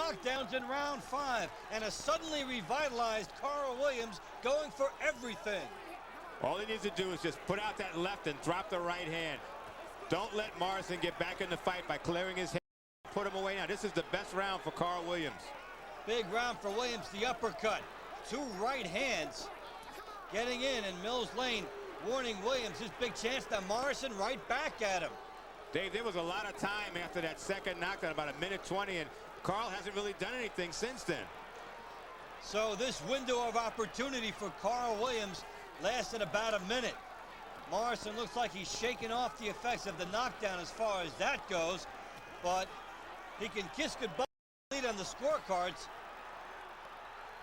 knockdowns in round 5, and a suddenly revitalized Carl Williams going for everything. All he needs to do is just put out that left and drop the right hand. Don't let Morrison get back in the fight by clearing his head. Put him away now. This is the best round for Carl Williams. Big round for Williams, the uppercut. 2 right hands getting in, and Mills Lane warning Williams his big chance. Now Morrison right back at him. Dave, there was a lot of time after that second knockdown, about 1:20, and Carl hasn't really done anything since then. So this window of opportunity for Carl Williams lasted about a minute. Morrison looks like he's shaking off the effects of the knockdown as far as that goes, but he can kiss goodbye lead on the scorecards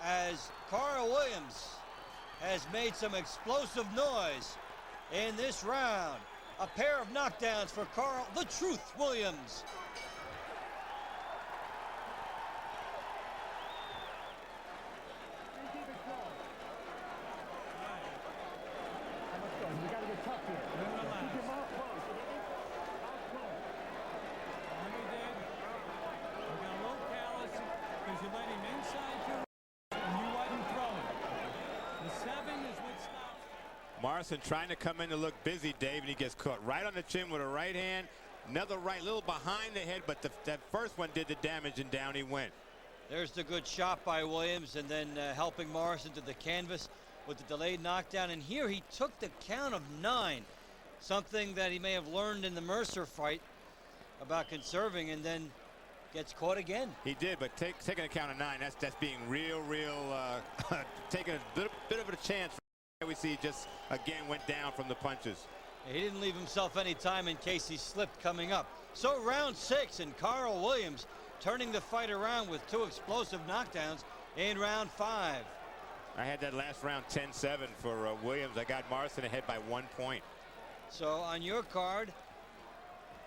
as Carl Williams has made some explosive noise in this round. A pair of knockdowns for Carl the Truth Williams. Morrison trying to come in to look busy, Dave, and he gets caught right on the chin with a right hand. Another right, little behind the head, but that first one did the damage, and down he went. There's the good shot by Williams, and then helping Morrison to the canvas with the delayed knockdown. And here he took the count of 9, something that he may have learned in the Mercer fight about conserving, and then gets caught again. He did, but taking a count of 9, that's being real, taking a bit of a chance. We see just again went down from the punches. He didn't leave himself any time in case he slipped coming up. So round 6, and Carl Williams turning the fight around with 2 explosive knockdowns in round 5. I had that last round 10-7 for Williams. I got Morrison ahead by 1 point. So on your card,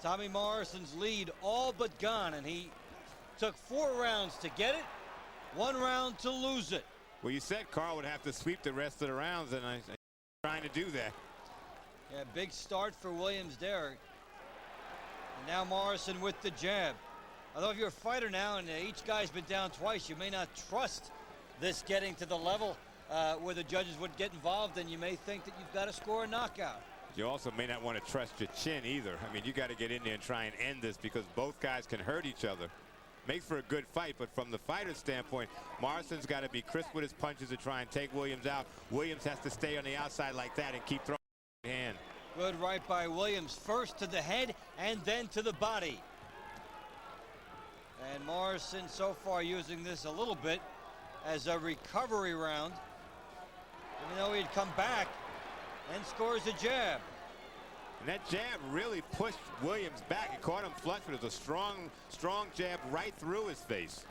Tommy Morrison's lead all but gone, and he took 4 rounds to get it, 1 round to lose it. Well, you said Carl would have to sweep the rest of the rounds, and I'm trying to do that. Yeah, big start for Williams there. And now Morrison with the jab. Although if you're a fighter now and each guy's been down twice, you may not trust this getting to the level where the judges would get involved, and you may think that you've got to score a knockout. You also may not want to trust your chin either. I mean, you got to get in there and try and end this because both guys can hurt each other. Makes for a good fight, but from the fighter's standpoint, Morrison's got to be crisp with his punches to try and take Williams out. Williams has to stay on the outside like that and keep throwing the hand. Good right by Williams, first to the head and then to the body. And Morrison so far using this a little bit as a recovery round, even though he'd come back and scores a jab. And that jab really pushed Williams back. He caught him flush, but it was a strong jab right through his face.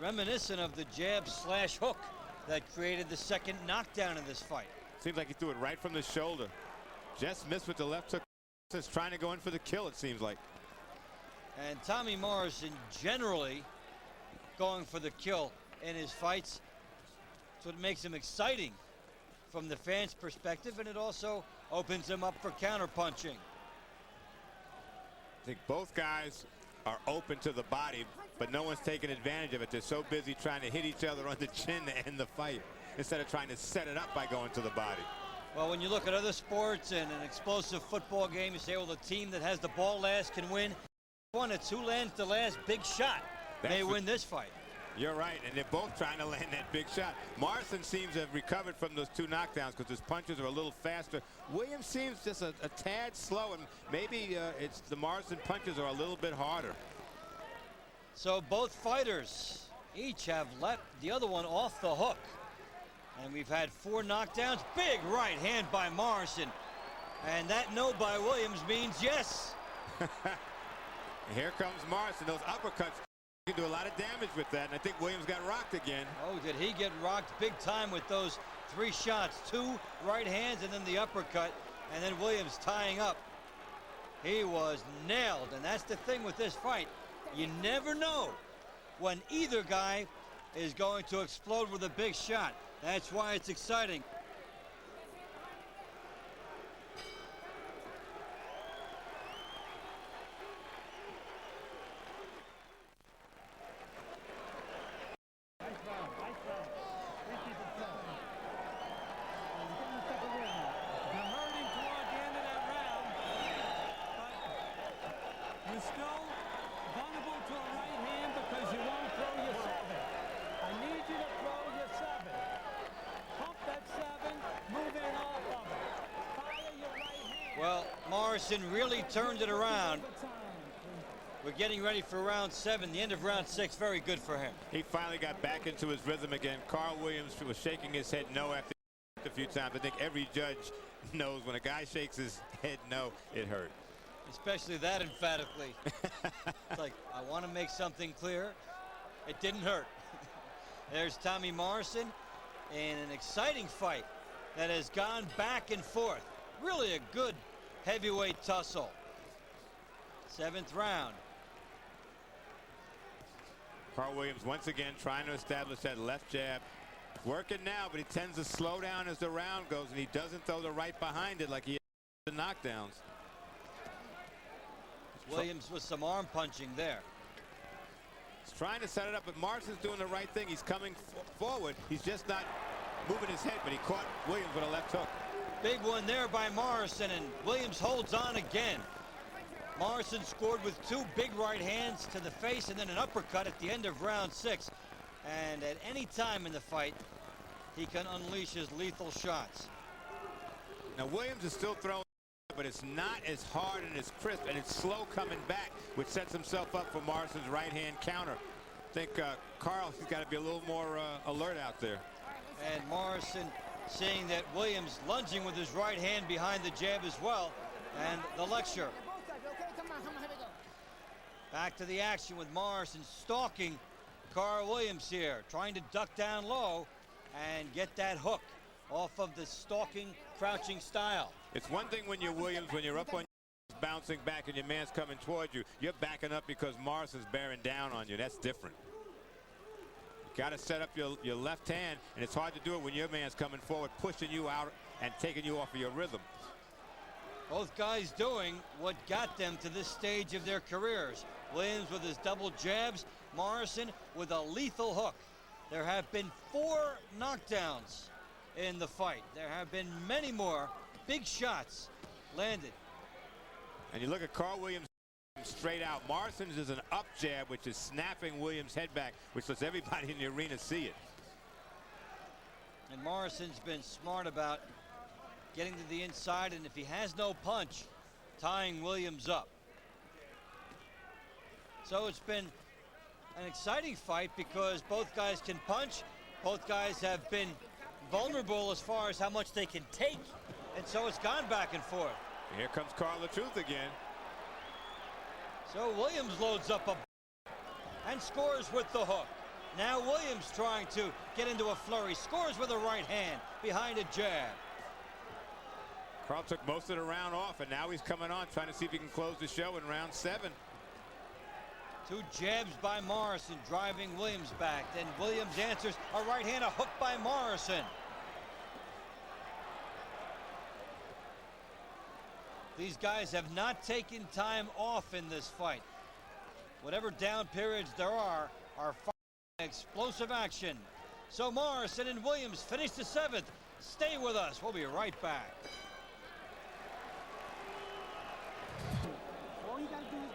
Reminiscent of the jab slash hook that created the second knockdown in this fight. Seems like he threw it right from the shoulder. Just missed with the left hook. Just trying to go in for the kill, it seems like. And Tommy Morrison generally going for the kill in his fights. That's what makes him exciting from the fans' perspective, and it also opens him up for counterpunching. I think both guys are open to the body, but no one's taking advantage of it. They're so busy trying to hit each other on the chin to end the fight instead of trying to set it up by going to the body. Well, when you look at other sports and an explosive football game, you say, well, the team that has the ball last can win. One that's who lands the last big shot may win this fight. You're right, and they're both trying to land that big shot. Morrison seems to have recovered from those 2 knockdowns because his punches are a little faster. Williams seems just a tad slow, and maybe it's the Morrison punches are a little bit harder. So both fighters each have let the other one off the hook. And we've had 4 knockdowns. Big right hand by Morrison. And that no by Williams means yes. Here comes Morrison. Those uppercuts. He can do a lot of damage with that, and I think Williams got rocked again. Oh, did he get rocked big time with those 3 shots? 2 right hands and then the uppercut, and then Williams tying up. He was nailed, and that's the thing with this fight. You never know when either guy is going to explode with a big shot. That's why it's exciting. Morrison really turned it around. We're getting ready for round 7, the end of round 6. Very good for him. He finally got back into his rhythm again. Carl Williams was shaking his head no after a few times. I think every judge knows when a guy shakes his head no, it hurt. Especially that emphatically. It's like, I want to make something clear. It didn't hurt. There's Tommy Morrison in an exciting fight that has gone back and forth. Really a good heavyweight tussle. 7th round. Carl Williams once again trying to establish that left jab. Working now, but he tends to slow down as the round goes, and he doesn't throw the right behind it like he had the knockdowns. Williams with some arm punching there. He's trying to set it up, but Morrison's doing the right thing. He's coming forward. He's just not moving his head, but he caught Williams with a left hook. Big one there by Morrison, and Williams holds on again. Morrison scored with 2 big right hands to the face and then an uppercut at the end of round 6. And at any time in the fight, he can unleash his lethal shots. Now Williams is still throwing, but it's not as hard and as crisp, and it's slow coming back, which sets himself up for Morrison's right hand counter. I think Carl, he's got to be a little more alert out there. And Morrison seeing that Williams lunging with his right hand behind the jab as well, and the lecture. Back to the action with Morrison stalking Carl Williams here, trying to duck down low and get that hook off of the stalking, crouching style. It's one thing when you're Williams, when you're up on bouncing back and your man's coming toward you, you're backing up because Morrison's bearing down on you. That's different. You got to set up your left hand, and it's hard to do it when your man's coming forward, pushing you out and taking you off of your rhythm. Both guys doing what got them to this stage of their careers. Williams with his double jabs, Morrison with a lethal hook. There have been 4 knockdowns in the fight. There have been many more big shots landed. And you look at Carl Williams straight out. Morrison's is an up jab, which is snapping Williams' head back, which lets everybody in the arena see it. And Morrison's been smart about getting to the inside, and if he has no punch, tying Williams up. So it's been an exciting fight because both guys can punch. Both guys have been vulnerable as far as how much they can take, and so it's gone back and forth. Here comes Carl the Truth again. So Williams loads up and scores with the hook. Now Williams trying to get into a flurry, scores with a right hand behind a jab. Carl took most of the round off, and now he's coming on, trying to see if he can close the show in round 7. 2 jabs by Morrison, driving Williams back. Then Williams answers a right hand, a hook by Morrison. These guys have not taken time off in this fight. Whatever down periods there are explosive action. So Morrison and Williams finish the 7th. Stay with us. We'll be right back. All you got to do is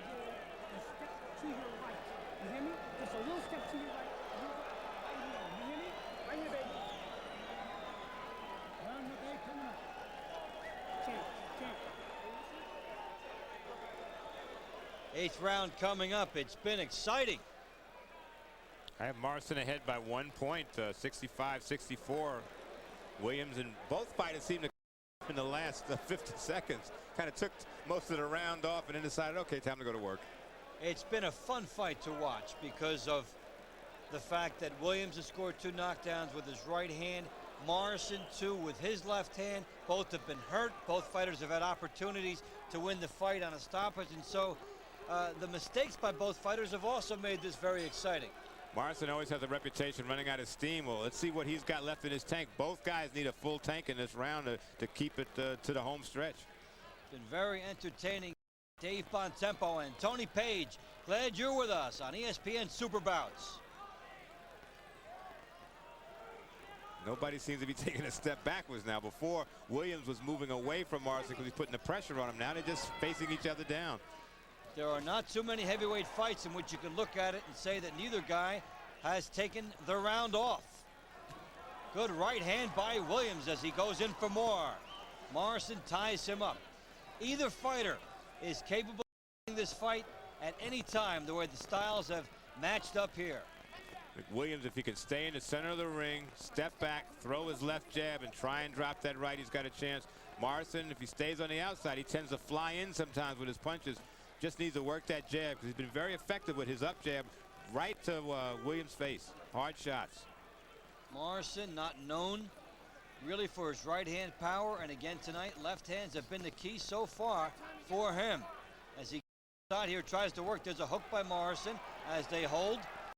step to your right. You hear me? Just a little step to your right. Right here. You hear me? Right here, baby. Run with it coming up. Champ. 8th round coming up. It's been exciting. I have Morrison ahead by 1 point, 65-64. Williams and both fighters seem to in the last 50 seconds. Kind of took most of the round off and then decided, okay, time to go to work. It's been a fun fight to watch because of the fact that Williams has scored 2 knockdowns with his right hand. Morrison 2 with his left hand. Both have been hurt. Both fighters have had opportunities to win the fight on a stoppage, and so the mistakes by both fighters have also made this very exciting. Morrison always has a reputation running out of steam. Well, let's see what he's got left in his tank. Both guys need a full tank in this round to keep it to the home stretch. Been very entertaining. Dave Bontempo and Tony Page, glad you're with us on ESPN Super Bouts. Nobody seems to be taking a step backwards now. Before, Williams was moving away from Morrison because he's putting the pressure on him. Now they're just facing each other down. There are not too many heavyweight fights in which you can look at it and say that neither guy has taken the round off. Good right hand by Williams as he goes in for more. Morrison ties him up. Either fighter is capable of winning this fight at any time, the way the styles have matched up here. Williams, if he can stay in the center of the ring, step back, throw his left jab, and try and drop that right, he's got a chance. Morrison, if he stays on the outside, he tends to fly in sometimes with his punches. Just needs to work that jab because he's been very effective with his up jab right to Williams' face. Hard shots. Morrison not known really for his right hand power, and again tonight left hands have been the key so far for him. As he out here tries to work, there's a hook by Morrison as they hold.